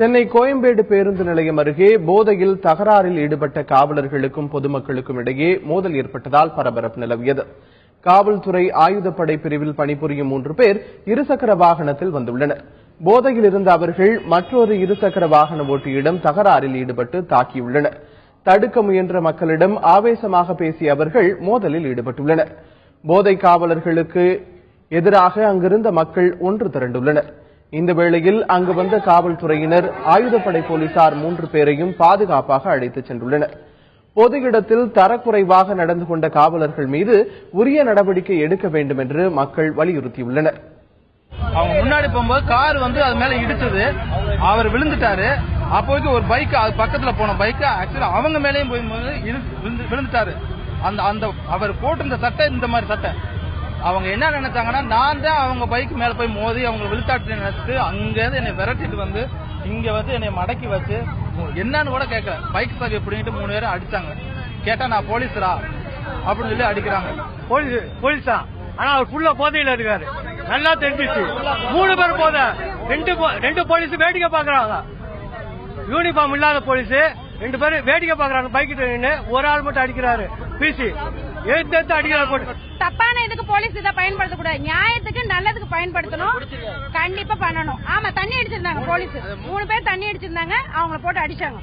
சென்னை கோயம்பேடு பேருந்து நிலையம் அருகே போதையில் தகராறில் ஈடுபட்ட காவலர்களுக்கும் பொதுமக்களுக்கும் இடையே மோதல் ஏற்பட்டதால் பரபரப்பு நிலவியது. காவல்துறை ஆயுதப்படை பிரிவில் பணிபுரியும் 3 பேர் இருசக்கர வாகனத்தில் வந்துள்ளனர். போதையில் இருந்த அவர்கள் மற்றொரு இருசக்கர வாகன ஓட்டியிடம் தகராறில் ஈடுபட்டு தாக்கியுள்ளனர். தடுக்க முயன்ற மக்களிடம் ஆவேசமாக பேசிய அவர்கள் மோதலில் ஈடுபட்டுள்ளனர். போதை காவலர்களுக்கு எதிராக அங்கிருந்த மக்கள் ஒன்று திரண்டுள்ளனர். இந்த வேளையில் அங்கு வந்த காவல்துறையினர் ஆயுதப்படை போலீசார் 3 பேரையும் பாதுகாப்பாக அழைத்துச் சென்றுள்ளனர். பொது இடத்தில் தரக்குறைவாக நடந்து கொண்ட காவலர்கள் மீது உரிய நடவடிக்கை எடுக்க வேண்டும் என்று மக்கள் வலியுறுத்தியுள்ளனர். அவங்க முன்னாடி போகும்போது கார் அது மேல இடிச்சது, அவர் விழுந்துட்டாரு. அப்போதைக்கு ஒரு பைக் பக்கத்துல போன பைக் ஆக்சுவலா அவங்க மேலேயும் போகும்போது விழுந்துட்டாரு. அந்த அவர் போட்டிருந்த சட்டை இந்த மாதிரி சட்டை. அவங்க என்ன நினைச்சாங்கன்னா, நான் தான் அவங்க பைக் மேல போய் மோதி அவங்க விழுத்தாட்டு நினைச்சிட்டு அங்கிருந்து என்னை விரட்டிட்டு இங்க என்னை மடக்கி வச்சு என்னன்னு கூட கேட்கல. பைக் சாவி எப்படின்ட்டு 3 பேரும் அடிச்சாங்க. கேட்டா நான் போலீஸ்ரா அப்படின்னு சொல்லி அடிக்கிறாங்க. போலீஸா? ஆனா அவர் ஃபுல்லா போதையில இருக்காரு, நல்லா தெரிஞ்சிச்சு. 3 பேர் போத, 2 போலீஸ் வேடிக்கை பாக்குறாங்க. யூனிஃபார்ம் இல்லாத போலீஸ் 2 பேரும் வேடிக்கை பாக்குறாங்க. பைக் ஒரு ஆள் மட்டும் அடிக்கிறாரு. பிசி எடுத்து அடிக்கிறாரு. தப்பான இதுக்கு போலீஸ் இதை பயன்படுத்தக்கூடாது. நியாயத்துக்கு நல்லதுக்கு பயன்படுத்தணும். கண்டிப்பா பண்ணணும். ஆமா, தண்ணி அடிச்சிருந்தாங்க போலீஸ். 3 பேர் தண்ணி அடிச்சிருந்தாங்க. அவங்கள போட்டு அடிச்சாங்க.